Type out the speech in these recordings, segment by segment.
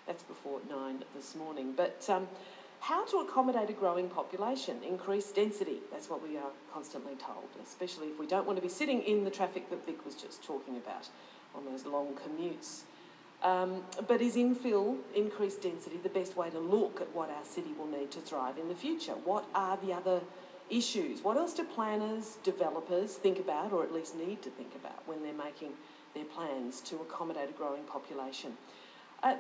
That's before 9 this morning. But how to accommodate a growing population, increase density, that's what we are constantly told, especially if we don't want to be sitting in the traffic that Vic was just talking about on those long commutes. But is infill, increased density, the best way to look at what our city will need to thrive in the future? What are the other issues? What else do planners, developers think about, or at least need to think about, when they're making their plans to accommodate a growing population?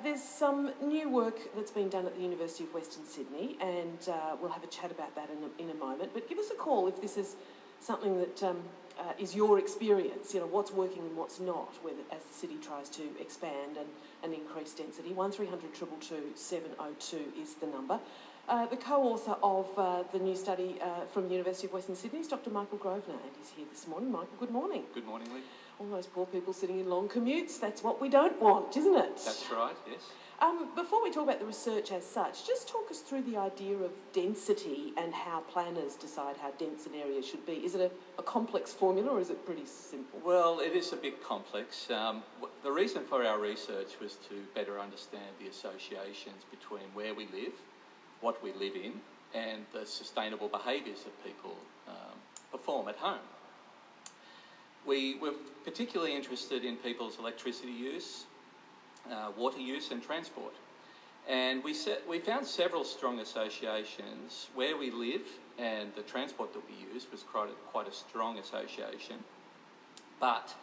There's some new work that's been done at the University of Western Sydney, and we'll have a chat about that in a moment. But give us a call if this is something that is your experience, you know, what's working and what's not, as the city tries to expand and increase density. 1300 222 702 is the number. The co-author of the new study from the University of Western Sydney is Dr Michael Grosvenor, and he's here this morning. Michael, good morning. Good morning, Lee. All those poor people sitting in long commutes, that's what we don't want, isn't it? That's right, yes. Before we talk about the research as such, just talk us through the idea of density and how planners decide how dense an area should be. Is it a complex formula, or is it pretty simple? Well, it is a bit complex. The reason for our research was to better understand the associations between where we live, what we live in, and the sustainable behaviours that people perform at home. We were particularly interested in people's electricity use, water use and transport. And we found several strong associations. Where we live and the transport that we use was quite a strong association. But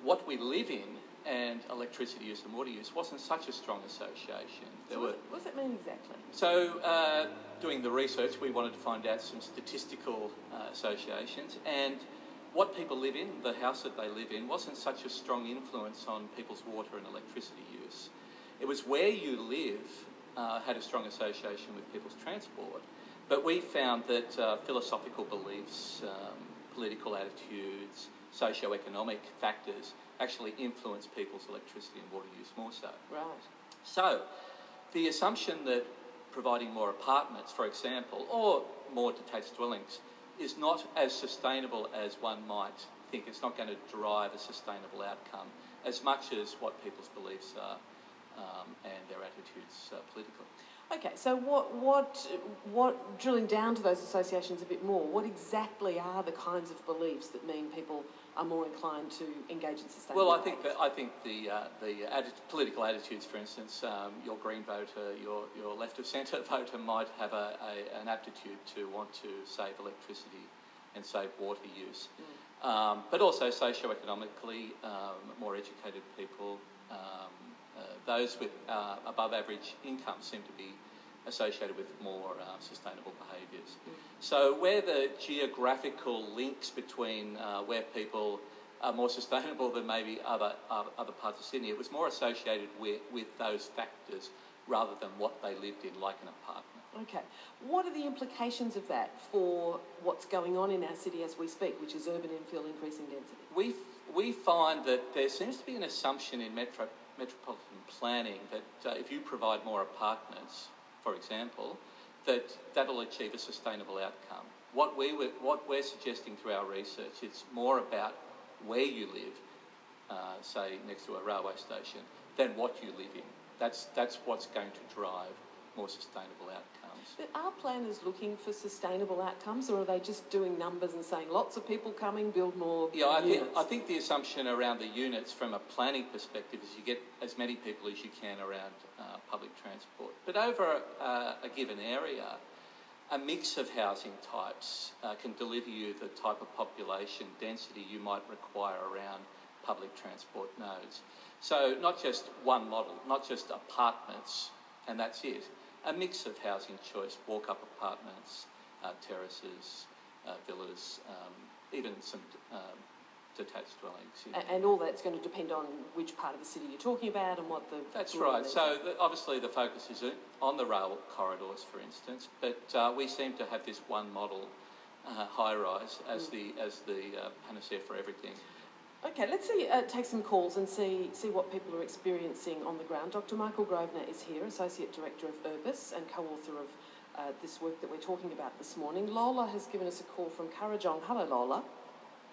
what we live in and electricity use and water use wasn't such a strong association. What does that mean exactly? So doing the research, we wanted to find out some statistical associations, and what people live in, the house that they live in, wasn't such a strong influence on people's water and electricity use. It was where you live had a strong association with people's transport, but we found that philosophical beliefs, political attitudes, socio-economic factors actually influence people's electricity and water use more so. Right. So the assumption that providing more apartments, for example, or more detached dwellings is not as sustainable as one might think. It's not going to drive a sustainable outcome as much as what people's beliefs are and their attitudes politically. Okay, so what drilling down to those associations a bit more, what exactly are the kinds of beliefs that mean people are more inclined to engage in sustainable Well, behaviour? I think the political attitudes, for instance, your Green voter, your left of centre voter might have an aptitude to want to save electricity and save water use. But also socio-economically, more educated people, those with above average income seem to be associated with more sustainable behaviours. So where the geographical links between where people are more sustainable than maybe other parts of Sydney, it was more associated with those factors rather than what they lived in, like an apartment. Okay. What are the implications of that for what's going on in our city as we speak, which is urban infill increasing density? We find that there seems to be an assumption in metropolitan planning that if you provide more apartments, for example, that'll achieve a sustainable outcome. What we're suggesting through our research, it's more about where you live, say next to a railway station, than what you live in. That's what's going to drive more sustainable outcomes. But are planners looking for sustainable outcomes, or are they just doing numbers and saying lots of people coming, build more units? I think the assumption around the units from a planning perspective is you get as many people as you can around public transport. But over a given area, a mix of housing types can deliver you the type of population density you might require around public transport nodes. So not just one model, not just apartments, and that's it. A mix of housing choice, walk-up apartments, terraces, villas, even some detached dwellings. And all that's going to depend on which part of the city you're talking about and what the... That's right. So obviously the focus is on the rail corridors, for instance, but we seem to have this one model, high-rise, as the panacea for everything. Okay, let's take some calls and see what people are experiencing on the ground. Dr Michael Grosvenor is here, Associate Director of Urbis and co-author of this work that we're talking about this morning. Lola has given us a call from Kurrajong. Hello, Lola.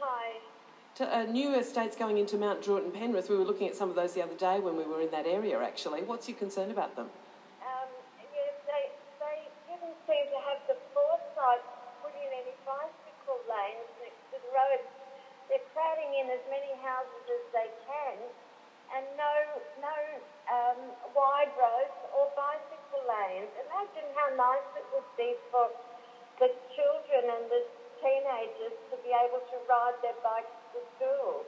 Hi. New estates going into Mount Druitt and Penrith. We were looking at some of those the other day when we were in that area, actually. What's your concern about them? Yes, they didn't seem to have the foresight to put in any bicycle lanes next to the road. They're crowding in as many houses as they can, and no wide roads or bicycle lanes. Imagine how nice it would be for the children and the teenagers to be able to ride their bikes to school.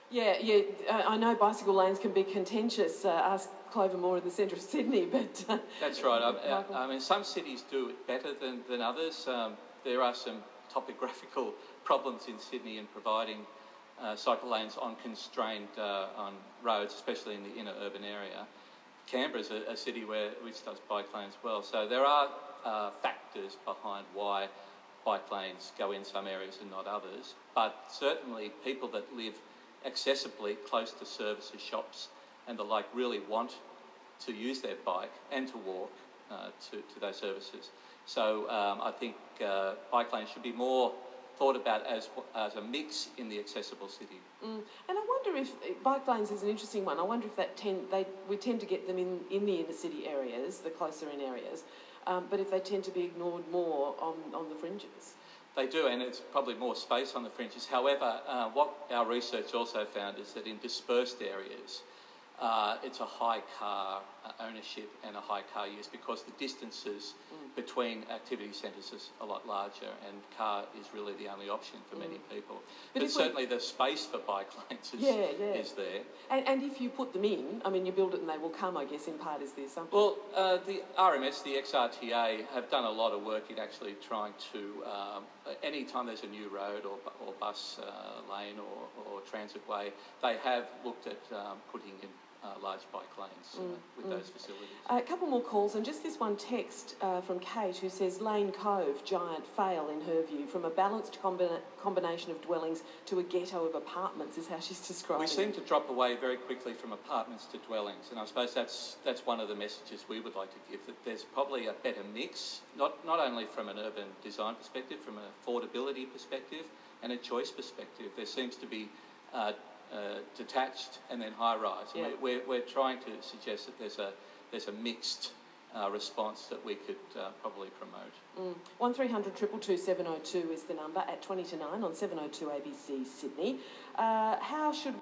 Yeah, I know bicycle lanes can be contentious. Ask Clover Moore in the centre of Sydney, but... That's right. I mean, some cities do it better than others. There are some topographical problems in Sydney in providing cycle lanes on constrained on roads, especially in the inner urban area. Canberra's a city which does bike lanes well. So there are factors behind why bike lanes go in some areas and not others. But certainly people that live accessibly close to services, shops and the like really want to use their bike and to walk to those services. So I think bike lanes should be more thought about as a mix in the accessible city. And I wonder if bike lanes is an interesting one. I wonder if we tend to get them in the inner city areas, the closer in areas, but if they tend to be ignored more on the fringes. They do, and it's probably more space on the fringes. However, what our research also found is that in dispersed areas, it's a high car ownership and a high car use because the distances between activity centres is a lot larger, and car is really the only option for many people. But certainly the space for bike lanes is there. And if you put them in, I mean, you build it and they will come, I guess, in part is the assumption. Well, the RMS, the XRTA, have done a lot of work in actually trying to, any time there's a new road or bus lane or transit way, they have looked at putting in large bike lanes with those facilities. A couple more calls, and just this one text from Kate who says Lane Cove, giant fail in her view, from a balanced combination of dwellings to a ghetto of apartments is how she's describing it. We seem to drop away very quickly from apartments to dwellings, and I suppose that's one of the messages we would like to give, that there's probably a better mix, not only from an urban design perspective, from an affordability perspective and a choice perspective. There seems to be detached and then high rise. Yeah. We're trying to suggest that there's a mixed response that we could probably promote. 1300 222 702 is the number at 20 to 9 on 702 ABC Sydney. How should